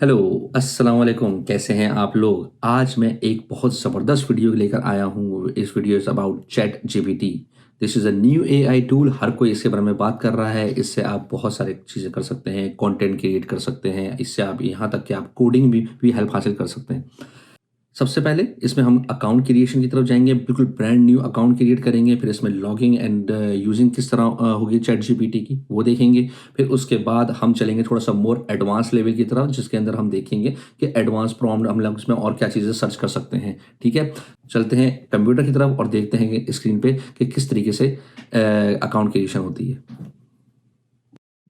Hello, अस्सलाम वालेकुम, कैसे हैं आप लोग? आज मैं एक बहुत ज़बरदस्त वीडियो लेकर आया हूँ। इस video is about chat GPT. This is a new AI tool, हर कोई इसके बारे में बात कर रहा है। इससे आप बहुत सारी चीज़ें कर सकते हैं, कंटेंट क्रिएट कर सकते हैं, इससे आप यहाँ तक कि आप कोडिंग भी हेल्प हासिल कर सकते हैं। सबसे पहले इसमें हम अकाउंट क्रिएशन की तरफ जाएँगे, बिल्कुल ब्रांड न्यू अकाउंट क्रिएट करेंगे, फिर इसमें लॉगिंग एंड यूज़िंग किस तरह होगी चैट जीपीटी की, वो देखेंगे। फिर उसके बाद हम चलेंगे थोड़ा-सा मोर एडवांस लेवल की तरफ, जिसके अंदर हम देखेंगे कि एडवांस प्रॉम्प्ट हम लोग उसमें और क्या चीज़ें सर्च कर सकते हैं, ठीक है? चलते हैं कंप्यूटर की तरफ और देखते हैं कि स्क्रीन पे कि किस तरीके से अकाउंट क्रिएशन होती है।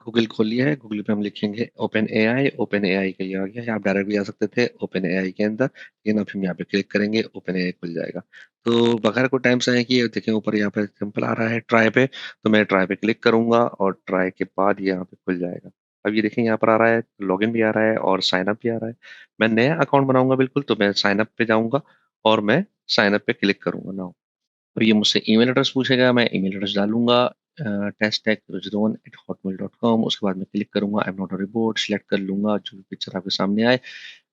गूगल खोल लिया है। गूगल पे हम लिखेंगे ओपन एआई का ये आ गया है। आप डायरेक्ट भी जा सकते थे ओपन एआई के अंदर, लेकिन अब हम यहाँ पे क्लिक करेंगे, ओपन एआई खुल जाएगा। तो बगैर कोई टाइम से है कि ये देखें ऊपर यहाँ पे सिंपल आ रहा है ट्राई पे, तो मैं ट्राई पे क्लिक करूंगा और ट्राई के बाद ये यहाँ पे खुल जाएगा। अब ये देखें यहाँ पर आ रहा है लॉगिन भी आ रहा है और साइन अप भी आ रहा है। मैं नया अकाउंट बनाऊंगा बिल्कुल, तो मैं साइन अप पे जाऊंगा और मैं साइन अप पे क्लिक करूंगा ना। और ये मुझसे ईमेल एड्रेस पूछेगा, मैं ईमेल एड्रेस डालूंगा testech01@hotmail.com। उसके बाद मैं क्लिक करूंगा I am not a report, select कर लूंगा जो भी पिक्चर आपके सामने आए,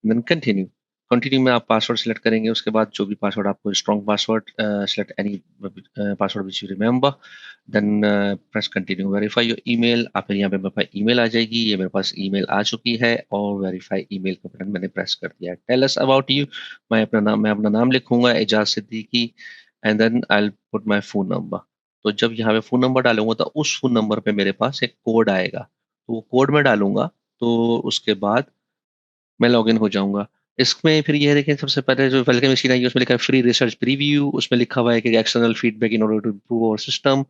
देन कंटिन्यू। कंटिन्यू में आप पासवर्ड सिलेक्ट करेंगे, उसके बाद जो भी पासवर्ड आपको strong password, select any password which you remember, then press continue. Verify your email, आप यहाँ पे मेरे पास ईमेल आ जाएगी, ये मेरे पास ईमेल आ चुकी है और वेरीफाई ईमेल का बटन मैंने प्रेस कर दिया है। टेल अस अबाउट यू, मैं अपना नाम लिखूंगा Ejaz Siddiqui, and then I put my phone number. तो जब यहाँ पे फोन नंबर डालूंगा तो उस फोन नंबर पे मेरे पास एक कोड आएगा, तो वो कोड मैं डालूंगा। तो उसके बाद मैं लॉगिन हो जाऊंगा। इसमें फिर ये देखें, सबसे पहले जो वेलकम मशीन आई है उसमें लिखा है फ्री रिसर्च प्रीव्यू, उसमें लिखा हुआ है कि external feedback in order to improve our system.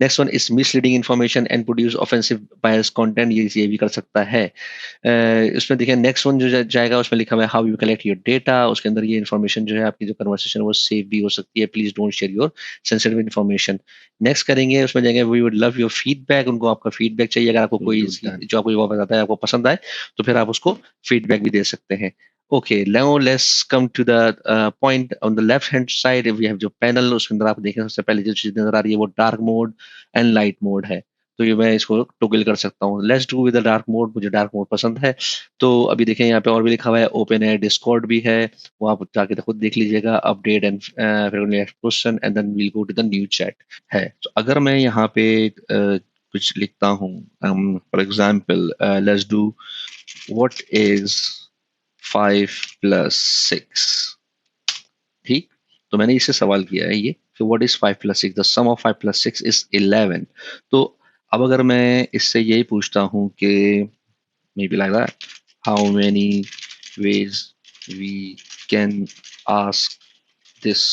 Next one is misleading information and produce offensive bias content, ये भी कर सकता है। इसमें देखिए नेक्स्ट वन जो जाएगा उसमें लिखा हुआ है how you collect your data, उसके अंदर ये इन्फॉर्मेशन जो है आपकी जो कन्वर्सेशन है वो सेव भी हो सकती है, please don't share your sensitive information. Next करेंगे, उसमें जाएंगे we would love your feedback, उनको आपका फीडबैक चाहिए, अगर आपको कोई जो आपको वो बताता है आपको पसंद आए तो फिर आप उसको फीडबैक भी दे सकते हैं। Okay, now let's come to the point on the left hand side. We have जो पैनल, उसके अंदर आप देखें सबसे पहले जो चीज नजर आ रही है वो dark mode and light mode है। तो ये मैं इसको टोगल कर सकता हूँ। Let's do with the dark mode, मुझे डार्क मोड पसंद है। तो अभी देखें यहाँ पे और भी लिखा हुआ है ओपन है, डिस्कॉर्ड भी है, वो आप जाके खुद देख लीजिएगा। Update and question and then we'll go to the new chat है। तो अगर मैं यहाँ पे कुछ लिखता हूँ, for example let's do what is 5 + 6, ठीक। तो मैंने इससे सवाल किया है ये कि what is 5 + 6, the sum of 5 + 6 is 11। तो अब अगर मैं इससे यही पूछता हूँ कि maybe like that, how many ways we can ask this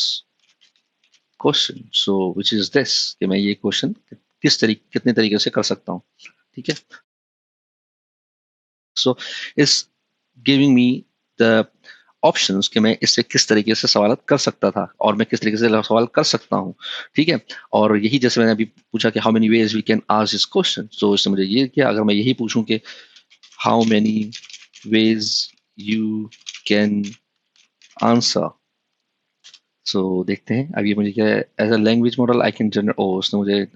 question, so which is this, कि मैं ये क्वेश्चन कितने तरीके से कर सकता हूँ, ठीक है। सो इस गिविंग मी द ऑप्शंस कि मैं इससे किस तरीके से सवाल कर सकता था और मैं किस तरीके से सवाल कर सकता हूँ, ठीक है। और यही जैसे मैंने अभी पूछा कि how many ways we can ask this question, तो इसने मुझे ये किया। अगर मैं यही पूछूं कि how many ways you can answer, so देखते हैं अब ये मुझे क्या है। As a language model I can generate, ओ उसने मुझे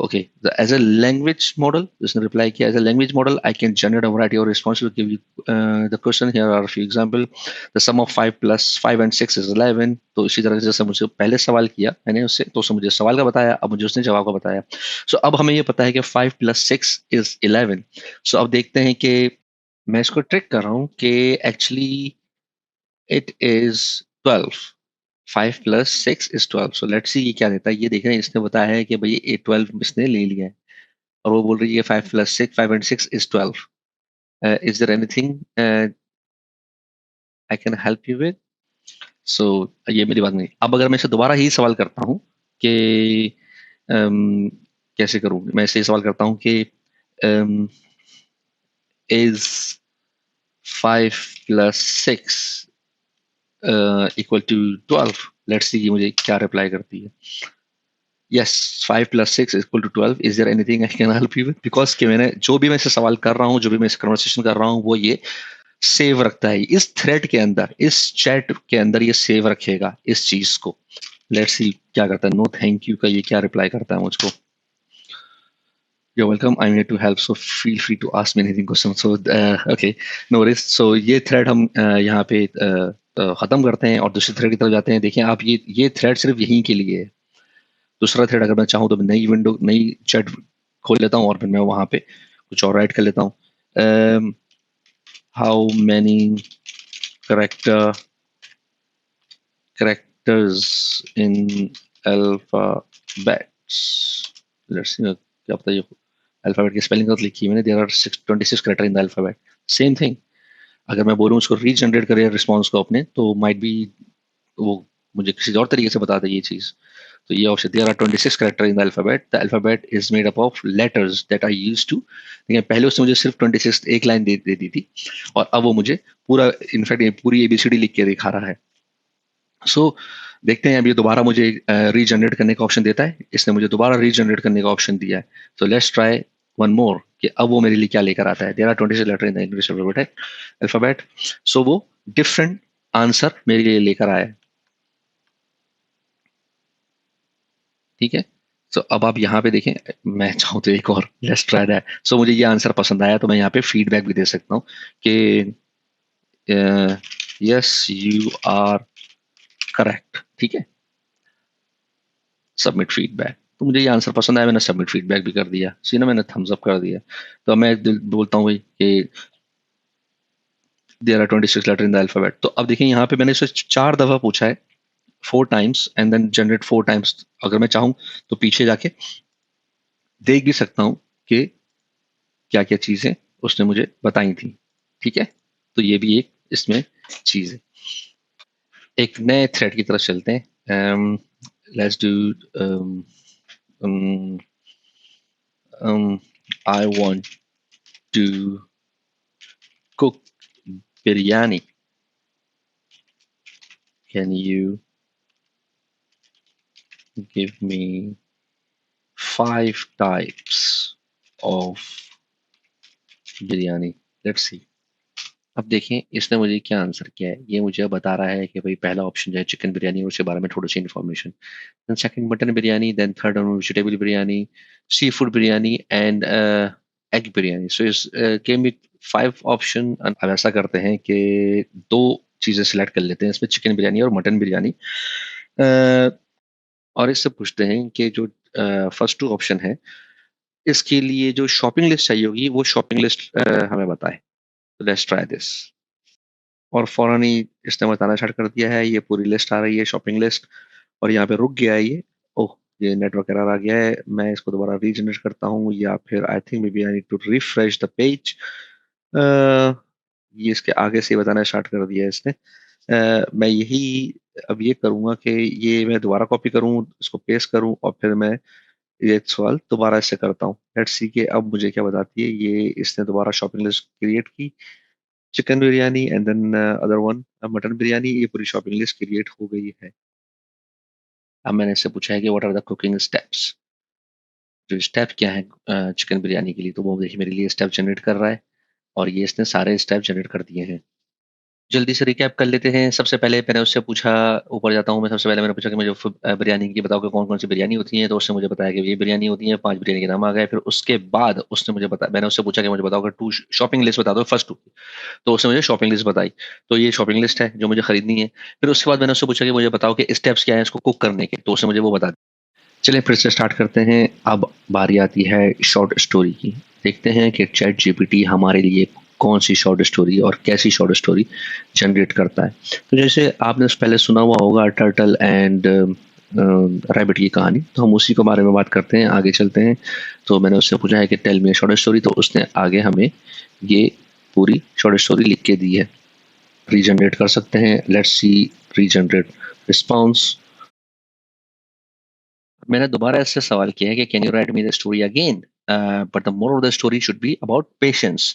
okay, as a language model, उसने reply किया, as a language model I can generate a variety of responses to give you the question. Here are a few example. The sum of 5 + 5 and 6 is 11। तो इसी तरह से जैसे मुझे पहले सवाल किया मैंने उससे, तो उसने मुझे सवाल का बताया, अब मुझे उसने जवाब का बताया। So अब हमें ये पता है कि 5 + 6 is 11। So अब देखते हैं कि मैं इसको ट्रिक कर रहा हूँ कि actually it is 12। 5 + 6 is 12। So let's see ये क्या देता है। ये देख रहे हैं, इसने बताया है कि भाई ये 12 इसने ले लिया है और वो बोल रही है 5 + 6, 5 and 6 is 12। Is there anything I can help you with? So ये मेरी बात नहीं। अब अगर मैं इसे दोबारा ही सवाल करता हूँ कि um, कैसे करूँ, मैं इसे सवाल करता हूँ कि is 5 + 6 equal to 12। Let's see ये मुझे क्या रिप्लाई करती है। Yes, 5 + 6 = 12। Is there anything I can help you with? Because कि मैंने जो भी मैं इसे सवाल कर रहा हूँ, जो भी मैं इस कन्वर्सेशन कर रहा हूँ, वो ये सेव रखता है इस थ्रेड के अंदर, इस चैट के अंदर ये सेव रखेगा इस चीज को। लेट्स सी क्या करता है। नो थैंक यू का ये क्या रिप्लाई करता है मुझको। You're welcome. I'm here to help, so feel free to ask me anything question. So okay, no worries. So ये थ्रेड हम यहाँ पे खत्म करते हैं और दूसरे थ्रेड की तरफ जाते हैं. देखिए आप, ये थ्रेड सिर्फ यहीं के लिए है. दूसरा थ्रेड अगर मैं चाहूँ तो मैं नई विंडो, नई चैट खोल लेता हूँ और फिर मैं वहां पे कुछ और राइट कर लेता हूँ. How many characters in alphabets. Let's see, क्या पता ये अल्फाबेट की स्पेलिंग गलत लिखी है मैंने. There are 26 character in the alphabet. Same thing, अगर मैं बोलूँ उसको रीजनरेट करे रिस्पॉन्स को अपने, तो माइट बी वो मुझे किसी और तरीके से बता दे ये चीज. तो ये option, there are 26 character in the alphabet. The alphabet is made up of letters that I use to. देखिए पहले उसने मुझे सिर्फ 26 एक लाइन दे दी थी, और अब वो मुझे पूरा, इनफैक्ट पूरी एबीसीडी लिख के दिखा रहा है. सो देखते हैं अब ये दोबारा मुझे रीजनरेट करने का ऑप्शन देता है. इसने मुझे दोबारा रीजनरेट करने का ऑप्शन दिया है. तो लेट्स ट्राई वन मोर कि अब वो मेरे लिए क्या लेकर आता है. There are 26 letter in the English alphabet. So वो डिफरेंट आंसर मेरे लिए लेकर आया है. ठीक है. सो अब आप यहाँ पे देखें, मैं चाहूँ तो एक और लेट्स ट्राई दैट. सो मुझे ये आंसर पसंद आया, तो मैं यहाँ पे फीडबैक भी दे सकता हूँ कि यस यू आर करेक्ट. ठीक है, सबमिट फीडबैक. तो मुझे ये आंसर पसंद आया, मैंने सबमिट फीडबैक भी कर दिया. सी ना, मैंने थम्स अप कर दिया. तो मैं बोलता हूँ भाई कि there are 26 letter in the alphabet. तो अब देखिए यहाँ पे मैंने इसे 4 दफा पूछा है, 4 times, and then generate 4 times. अगर मैं चाहूँ तो पीछे जाके देख भी सकता हूँ कि क्या क्या चीजें उसने मुझे बताई थी. ठीक है, तो ये भी एक इसमें चीज है. एक नए थ्रेड की तरफ चलते हैं. Let's do I want to cook biryani. Can you give me 5 types of biryani? Let's see. अब देखें इसने मुझे क्या आंसर किया है. ये मुझे बता रहा है कि भाई पहला ऑप्शन जो है चिकन बिरयानी, उसके बारे में थोड़ी सी information. Then second mutton biryani, then third vegetable biryani, seafood biryani and egg biryani. So इस गेम में 5 ऑप्शन. अब ऐसा करते हैं कि 2 चीजें सिलेक्ट कर लेते हैं इसमें, चिकन बिरयानी और मटन बिरयानी. और इससे पूछते हैं कि जो फर्स्ट 2 ऑप्शन है, इसके लिए जो शॉपिंग लिस्ट चाहिए होगी वो शॉपिंग लिस्ट हमें बताए. Let's try this. और फौरन ही इसने बताना स्टार्ट कर दिया है. ये पूरी लिस्ट आ रही है, शॉपिंग लिस्ट, और यहाँ पे रुक गया है ये. ओह, ये नेटवर्क एरर आ गया है. मैं इसको दोबारा रीजनरेट करता हूँ, या फिर I think maybe I need to refresh the page. ये इसके आगे से बताना स्टार्ट कर दिया है इसने. मैं यही अब ये करूंगा कि ये मैं दोबारा कॉपी करूँ, इसको पेस्ट करूँ, और फिर मैं ये सवाल दोबारा इससे करता हूँ. लेट्स सी कि अब मुझे क्या बताती है. ये इसने दोबारा शॉपिंग लिस्ट क्रिएट की, chicken biryani and then other one mutton biryani. ये पूरी शॉपिंग लिस्ट क्रिएट हो गई है. अब मैंने इससे पूछा है कि what are the cooking steps. जो स्टेप क्या है चिकन बिरयानी के लिए, तो वो देखिए मेरे लिए स्टेप जनरेट कर रहा है, और ये इसने सारे स्टेप जनरेट कर दिए हैं. जल्दी से रिकैप कर लेते हैं. सबसे पहले मैंने उससे पूछा, ऊपर जाता हूँ मैं. सबसे पहले मैंने पूछा कि मुझे बिरयानी की बताओ कि कौन कौन सी बिरयानी होती है. तो उसने मुझे बताया कि ये बिरयानी होती है. 5 बिरयानी के नाम आ गए. फिर उसके बाद उसने मुझे बताया, मैंने उससे पूछा कि मुझे बताओ कि 2 शॉपिंग लिस्ट बता दो, फर्स्ट 2. तो उसने मुझे शॉपिंग लिस्ट बताई. तो ये शॉपिंग लिस्ट है जो मुझे खरीदनी है. फिर उसके बाद मैंने उससे पूछा कि मुझे बताओ कि स्टेप्स क्या है इसको कुक करने के. तो उसने मुझे वो बता दिया. चलिए फिर से स्टार्ट करते हैं. अब बारी आती है शॉर्ट स्टोरी की. देखते हैं कि चैट जीपीटी हमारे लिए कौन सी शॉर्ट स्टोरी और कैसी शॉर्ट स्टोरी जनरेट करता है. तो जैसे आपने पहले सुना हुआ होगा टर्टल एंड रैबिट की कहानी, तो हम उसी के बारे में बात करते हैं. आगे चलते हैं. तो मैंने उससे पूछा है कि टेल मी शॉर्ट स्टोरी. तो उसने आगे हमें ये पूरी शॉर्ट स्टोरी लिख के दी है. रीजनरेट कर सकते हैं. Let's see regenerate response. मैंने दोबारा इससे सवाल किया है कि can you right me the story again, but the moral of the story should be about patience.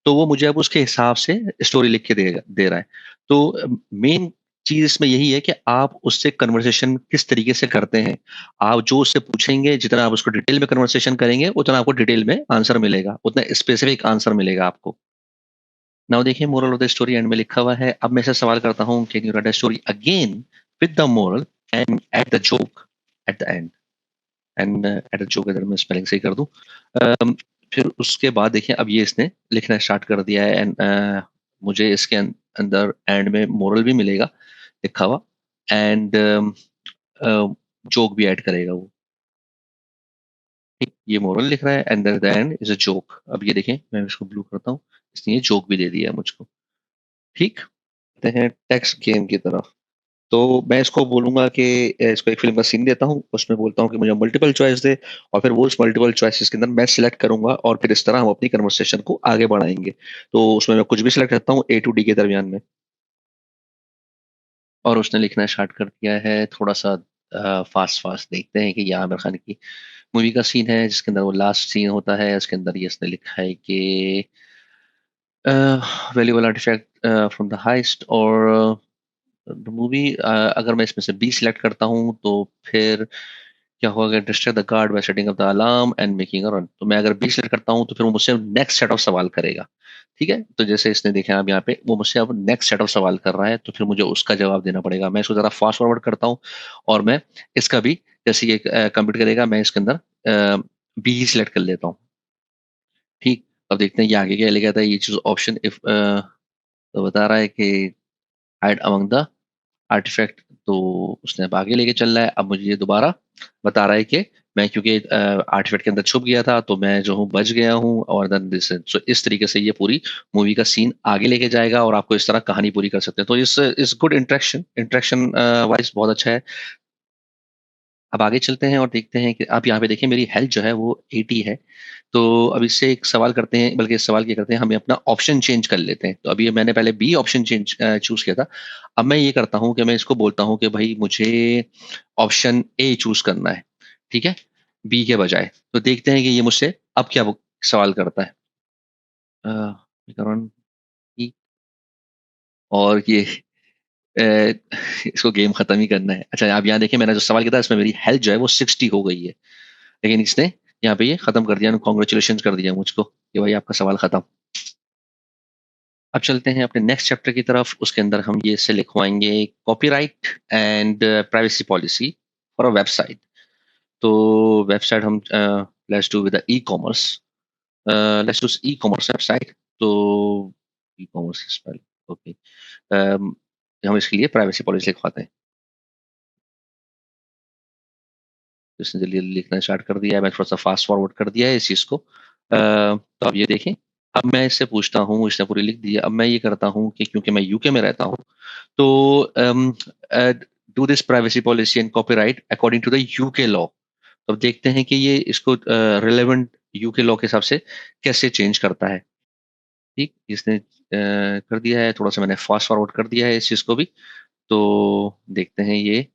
तो वो मुझे अब उसके हिसाब से स्टोरी लिख के दे रहा है. तो मेन चीज इसमें यही है कि आप उससे कन्वर्सेशन किस तरीके से करते हैं. आप जो उससे पूछेंगे, जितना आप उसको डिटेल में कन्वर्सेशन करेंगे, उतना आपको डिटेल में आंसर मिलेगा, उतना स्पेसिफिक आंसर मिलेगा आपको. नाउ देखिए moral of the story and में लिखा हुआ है. अब मैं से सवाल करता हूँ, can you write the story again with the moral and at the joke at the end. And at joke अगर मैं स्पेलिंग सही कर दूं। फिर उसके बाद देखिए अब ये इसने लिखना स्टार्ट कर दिया है एंड मुझे इसके अंदर एंड में मोरल भी मिलेगा लिखा हुआ एंड जोक भी ऐड करेगा वो। ठीक, ये मोरल लिख रहा है and the end is a joke. अब ये देखें मैं इसको ब्लू करता हूँ, इसने ये जोक भी दे दिया है मुझको। ठीक, आते हैं टेक्स्ट गेम की तरफ। तो मैं इसको बोलूंगा कि इसको एक फिल्म का सीन देता हूँ, उसमें बोलता हूँ कि मुझे मल्टीपल चॉइस दे और फिर वो उस मल्टीपल चॉइसेस के अंदर मैं सिलेक्ट करूंगा और फिर इस तरह हम अपनी कन्वर्सेशन को आगे बढ़ाएंगे। तो उसमें मैं कुछ भी सिलेक्ट करता हूँ A to D के दरमियान में, और उसने लिखना स्टार्ट कर दिया है थोड़ा सा फास्ट फास्ट। देखते हैं कि ये आमिर खान की मूवी का सीन है जिसके अंदर वो लास्ट सीन होता है, उसके अंदर ये इसने लिखा है कि valuable artifact from the heist or the movie. अगर मैं इसमें से बी सिलेक्ट करता हूँ तो फिर क्या होगा, distract the guard bye setting up the alarm and making a run. तो मैं अगर बी सिलेक्ट करता हूँ तो फिर वो मुझसे नेक्स्ट सेट ऑफ सवाल करेगा। ठीक है, तो जैसे इसने देखा अब यहाँ पे वो मुझसे अब नेक्स्ट सेट ऑफ सवाल कर रहा है, तो फिर मुझे उसका जवाब देना पड़ेगा। मैं इसको जरा फास्ट फॉरवर्ड करता हूँ और मैं इसका भी जैसे ये कंप्लीट करेगा मैं इसके अंदर बी ही सिलेक्ट कर लेता हूँ। ठीक, अब देखते हैं ये आगे क्या लिखा था। ये चूज ऑप्शन इफ, तो बता रहा है कि हाइड अमंग द आर्टिफैक्ट। तो उसने अब आगे लेके चल रहा है। अब मुझे ये दोबारा बता रहा है कि मैं क्योंकि आर्टिफैक्ट के अंदर छुप गया था तो मैं जो हूँ बच गया हूँ, और देन दिस। सो इस तरीके से ये पूरी मूवी का सीन आगे लेके जाएगा और आपको इस तरह कहानी पूरी कर सकते हैं। तो इस गुड इंटरेक्शन इंटरेक्शन वाइज बहुत अच्छा है। अब आगे चलते हैं और देखते हैं कि आप यहाँ पे देखें मेरी हेल्थ जो है वो 80 है। तो अब इससे एक सवाल करते हैं, बल्कि इस सवाल क्या करते हैं, हमें अपना ऑप्शन चेंज कर लेते हैं। तो अभी मैंने पहले बी ऑप्शन चूज किया था। अब मैं ये करता हूँ कि मैं इसको बोलता हूँ कि भाई मुझे ऑप्शन ए चूज करना है, ठीक है, बी के बजाय। तो देखते हैं कि ये मुझसे अब क्या सवाल करता है। करण की, और ये अ, इसको गेम खत्म ही करना है। अच्छा, आप यहाँ देखिए मैंने जो सवाल किया था इसमें मेरी हेल्थ जो है वो 60 हो गई है, लेकिन इसने यहाँ पे ये खत्म कर दिया, कॉन्ग्रेचुलेशन कर दिया मुझको कि भाई आपका सवाल खत्म। अब चलते हैं अपने नेक्स्ट चैप्टर की तरफ। उसके अंदर हम ये से लिखवाएंगे copyright and privacy policy for a website. तो वेबसाइट हम let's do with e commerce, let's do e commerce website. तो ई कॉमर्स, ओके, हम इसके लिए प्राइवेसी पॉलिसी लिखवाते हैं। तो इसने जल्दी जल्दी लिखना स्टार्ट कर दिया है, मैं थोड़ा सा फास्ट फॉरवर्ड कर दिया है इस चीज़ को। तो अब ये देखें, अब मैं इससे पूछता हूँ, इसने पूरी लिख दी है। अब मैं ये करता हूँ कि क्योंकि मैं यूके में रहता हूँ तो do this privacy policy and copyright according to the UK law. तो अब देखते हैं कि ये इसको रिलेवेंट यूके लॉ के हिसाब से कैसे चेंज करता है। ठीक, इसने कर दिया है, थोड़ा सा मैंने फास्ट फॉरवर्ड कर दिया है इस चीज़ को भी। तो देखते हैं ये,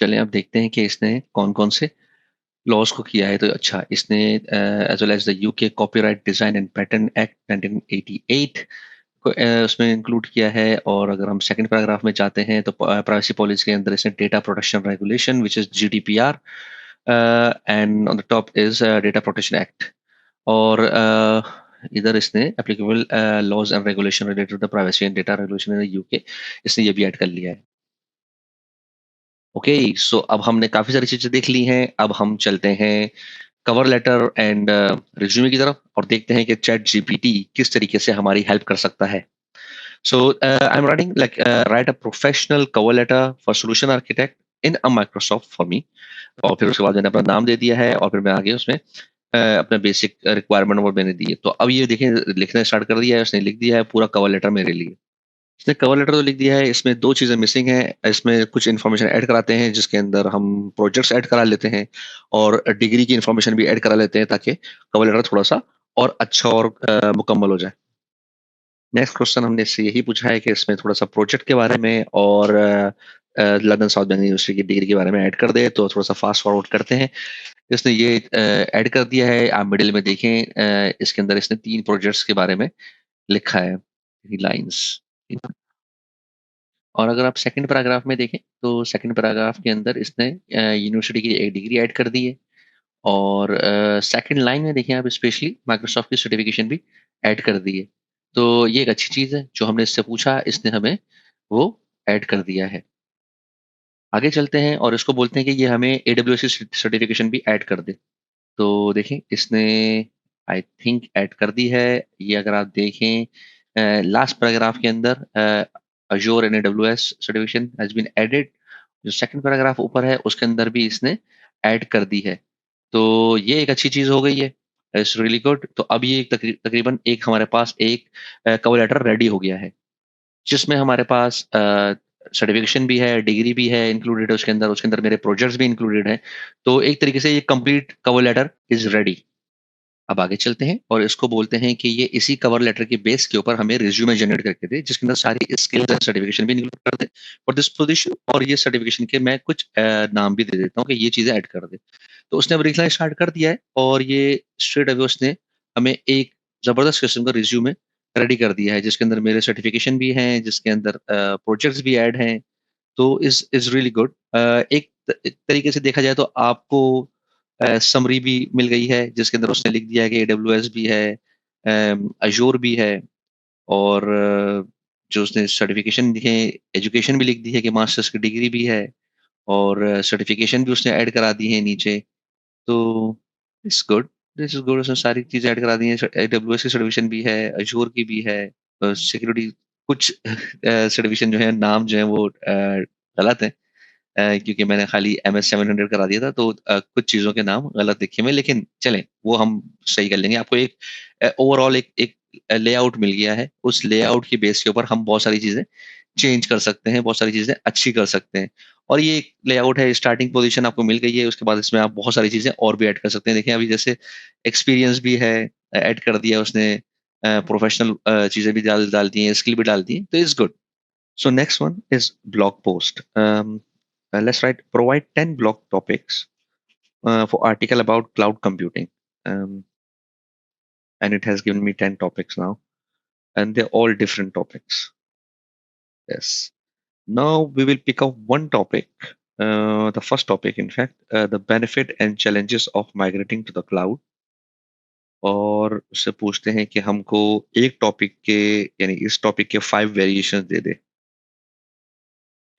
चलें अब देखते हैं कि इसने कौन कौन से लॉज को किया है। तो अच्छा, इसने as well as the UK copyright design and pattern act 1988 को उसमें इंक्लूड किया है। और अगर हम सेकंड पैराग्राफ में जाते हैं तो प्राइवेसी पॉलिसी के अंदर इसने data protection regulation which is GDPR and on the top is data protection act. और इधर इसने applicable laws and regulation related to the privacy and data regulation in the UK, इसने ये भी ऐड कर लिया है। ओके, सो अब हमने काफी सारी चीजें देख ली हैं। अब हम चलते हैं कवर लेटर एंड रिज्यूमे की तरफ और देखते हैं कि चैट जीपीटी किस तरीके से हमारी हेल्प कर सकता है। So I am writing like write a professional cover letter for solution architect in a Microsoft for me. और फिर उसके बाद मैंने अपना नाम दे दिया है और फिर मैं आगे उसमें अपने बेसिक रिक्वायरमेंट वो मैंने दिए। तो अब ये देखें लिखना स्टार्ट कर दिया है, उसने लिख दिया है पूरा कवर लेटर मेरे लिए। इसने कवर लेटर तो लिख दिया है, इसमें दो चीज़ें मिसिंग हैं। इसमें कुछ इन्फॉर्मेशन ऐड कराते हैं जिसके अंदर हम प्रोजेक्ट्स ऐड करा लेते हैं और डिग्री की इन्फॉर्मेशन भी ऐड करा लेते हैं ताकि कवर लेटर थोड़ा सा और अच्छा और मुकम्मल हो जाए। नेक्स्ट क्वेश्चन हमने इससे यही पूछा है कि इसमें थोड़ा सा प्रोजेक्ट के बारे में और लंदन साउथ बैंक यूनिवर्सिटी की डिग्री के बारे में ऐड कर दे। तो थोड़ा सा फास्ट फॉरवर्ड करते हैं। इसने ये ऐड कर दिया है, आप मिडिल में देखें, इसके अंदर इसने 3 प्रोजेक्ट्स के बारे में लिखा है, लाइंस। और अगर आप सेकंड पैराग्राफ में देखें तो सेकंड पैराग्राफ के अंदर इसने यूनिवर्सिटी की एक डिग्री ऐड कर दी है। और सेकंड लाइन में देखिए आप स्पेशली माइक्रोसॉफ्ट की सर्टिफिकेशन भी ऐड कर दी है। तो ये एक अच्छी चीज़ है, जो हमने इससे पूछा इसने हमें वो ऐड कर दिया है। आगे चलते हैं और इसको बोलते हैं कि ये हमें AWS की सर्टिफिकेशन भी ऐड कर दे। तो देखें इसने आई थिंक ऐड कर दी है। ये अगर आप देखें लास्ट पैराग्राफ के अंदर Azure and AWS certification has been added. जो सेकंड पैराग्राफ ऊपर है उसके अंदर भी इसने ऐड कर दी है। तो ये एक अच्छी चीज हो गई है। It's really good. तो अब ये तकरीबन एक हमारे पास एक कवर लेटर रेडी हो गया है, जिसमें हमारे पास सर्टिफिकेशन भी है, डिग्री भी है इंक्लूडेड है उसके अंदर मेरे प्रोजेक्ट्स भी इंक्लूडेड हैं। तो एक तरीके से ये complete cover letter is ready. अब आगे चलते हैं और इसको बोलते हैं कि ये इसी कवर लेटर के बेस के ऊपर हमें रिज्यूमे जनरेट करके दे, जिसके अंदर सारी स्किल्स एंड सर्टिफिकेशन भी इंक्लूड कर दे फॉर दिस पोजीशन। और ये सर्टिफिकेशन के मैं कुछ नाम भी दे देता हूँ कि ये चीजें ऐड कर दे। तो उसने अब लिखना स्टार्ट कर दिया है और ये स्ट्रेट अवे उसने हमें एक जबरदस्त किस्म का रिज्यूमे रेडी कर दिया है, जिसके अंदर मेरे सर्टिफिकेशन भी हैं, जिसके अंदर प्रोजेक्ट्स भी ऐड हैं। तो इज रियली गुड। एक तरीके से देखा जाए तो आपको समरी भी मिल गई है, जिसके अंदर उसने लिख दिया है कि AWS भी है, अजोर भी है, और जो उसने सर्टिफिकेशन लिखे, एजुकेशन भी लिख दी है कि मास्टर्स की डिग्री भी है, और सर्टिफिकेशन भी उसने ऐड करा दी है नीचे। तो it's good. This is good. उसने सारी चीजें ऐड करा दी हैं। AWS की सर्टिफिकेशन भी है, अजोर की भी है, सिक्योरिटी कुछ सर्टिफिकेशन जो है नाम जो है वो गलत है, क्योंकि मैंने खाली MS-700 करा दिया था, तो कुछ चीज़ों के नाम गलत लिखे हुए, लेकिन चलें वो हम सही कर लेंगे। आपको एक ओवरऑल एक एक लेआउट मिल गया है। उस लेआउट की बेस के ऊपर हम बहुत सारी चीज़ें चेंज कर सकते हैं, बहुत सारी चीज़ें अच्छी कर सकते हैं। और ये एक लेआउट है, स्टार्टिंग पोजीशन आपको मिल गई है, उसके बाद इसमें आप बहुत सारी चीज़ें और भी ऐड कर सकते हैं। देखिए अभी जैसे एक्सपीरियंस भी है, ऐड कर दिया उसने, प्रोफेशनल चीज़ें भी डाल डाल दी हैं, स्किल भी डाल दी हैं, तो it's good. So next one is blog post. Let's write provide 10 blog topics for article about cloud computing. Um, and it has given me 10 topics now, and they're all different topics. Yes. Now we will pick up one topic. The first topic, in fact, the benefit and challenges of migrating to the cloud. और उससे पूछते हैं कि हमको एक topic के यानी इस टॉपिक के 5 वेरिएशंस दे दे।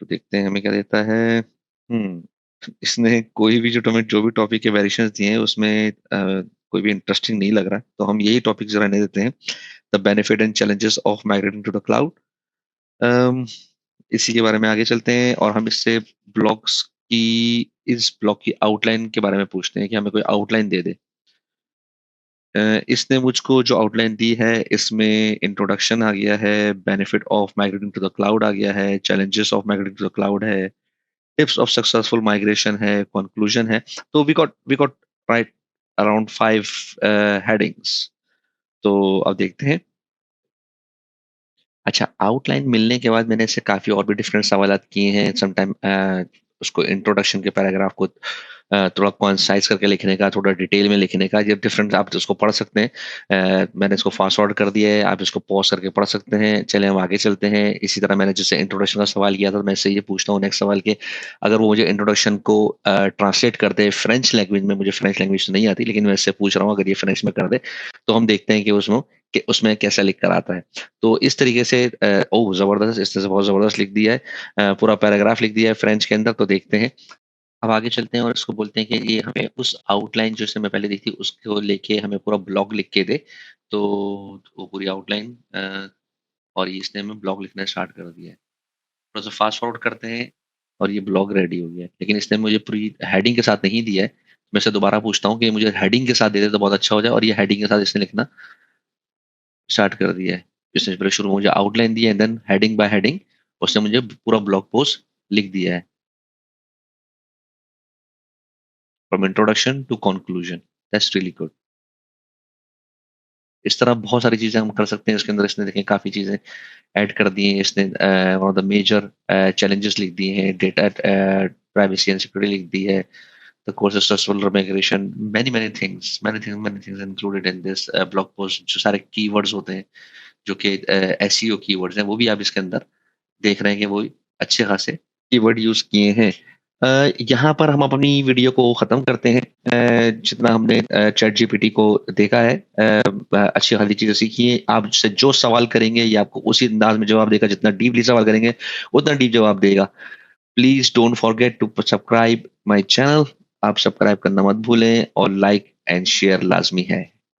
तो देखते हैं हमें क्या देता है। इसने कोई भी जो भी टॉपिक के वेरिएशंस दिए हैं उसमें कोई भी इंटरेस्टिंग नहीं लग रहा है, तो हम यही टॉपिक जरा नहीं देते हैं। The benefit and challenges of migrating to the cloud. इसी के बारे में आगे चलते हैं और हम इससे ब्लॉग्स की इस ब्लॉग की आउटलाइन के बारे में पूछते हैं कि हमें कोई आउटलाइन दे दे। इसने मुझको जो आउटलाइन दी है इसमें इंट्रोडक्शन आ गया है, benefit of migrating to the cloud आ गया है, challenges of migrating to the cloud है, टिप्स ऑफ सक्सेसफुल माइग्रेशन है, कंक्लूजन है। तो we got right around 5 headings. तो अब देखते हैं। अच्छा, आउटलाइन मिलने के बाद मैंने इससे काफ़ी और भी डिफरेंट सवालात किए हैं। समटाइम उसको इंट्रोडक्शन के पैराग्राफ को थोड़ा कॉन्साइज करके लिखने का, थोड़ा डिटेल में लिखने का, ये डिफरेंट आप उसको पढ़ सकते हैं। मैंने इसको फास्ट फॉरवर्ड कर दिया है, आप इसको पॉज करके पढ़ सकते हैं। चलिए हम आगे चलते हैं। इसी तरह मैंने जैसे इंट्रोडक्शन का सवाल किया था, मैं इससे ये पूछता हूँ नेक्स्ट सवाल के, अगर वो मुझे इंट्रोडक्शन को ट्रांसलेट कर दे फ्रेंच लैंग्वेज में, मुझे फ्रेंच लैंग्वेज तो नहीं आती, लेकिन मैं इससे पूछ रहा हूँ अगर ये फ्रेंच में कर दे, तो हम देखते हैं कि उसमें कैसा लिख कर आता है। तो इस तरीके से ओह जबरदस्त, इसने बहुत जबरदस्त लिख दिया है, पूरा पैराग्राफ लिख दिया है फ्रेंच के अंदर। तो देखते हैं, अब आगे चलते हैं और इसको बोलते हैं कि ये हमें उस आउटलाइन जो मैं पहले दी थी उसको लेके हमें पूरा ब्लॉग लिख के दे। तो वो पूरी आउटलाइन और ये इसने हमें ब्लॉग लिखना स्टार्ट कर दिया है। थोड़ा सा फास्ट फॉरवर्ड करते हैं और ये ब्लॉग रेडी हो गया है, लेकिन इसने मुझे पूरी हेडिंग के साथ नहीं दिया है। मैं इससे दोबारा पूछता हूँ कि मुझे हेडिंग के साथ दे दे तो बहुत अच्छा हो जाए, और ये हेडिंग के साथ इसने लिखना स्टार्ट कर दिया है। इसने पहले शुरू में मुझे आउटलाइन दिया है, देन हेडिंग बाय हेडिंग उसने मुझे पूरा ब्लॉग पोस्ट लिख दिया है, from introduction to conclusion. That's really good. इस तरह बहुत सारी चीजें हम कर सकते हैं। इसके अंदर इसने देखें काफी चीजें ऐड कर दी हैं। इसने one of the major challenges लिख दिए हैं, डेटा प्राइवेसी एंड सिक्योरिटी लिख दी है, the course is successful migration, many things included in this blog post। जो सारे keywords होते हैं जो कि SEO keywords हैं, वो भी आप इसके अंदर देख रहे हैं कि वो अच्छे खासे कीवर्ड यूज किए हैं। यहाँ पर हम अपनी वीडियो को ख़त्म करते हैं। जितना हमने चैट जीपीटी को देखा है, अच्छी खासी चीज़ें सीखी हैं। आपसे जो सवाल करेंगे ये आपको उसी अंदाज में जवाब देगा, जितना डीपली सवाल करेंगे उतना डीप जवाब देगा। Please don't forget to subscribe my channel. आप सब्सक्राइब करना मत भूलें और लाइक एंड शेयर लाजमी है।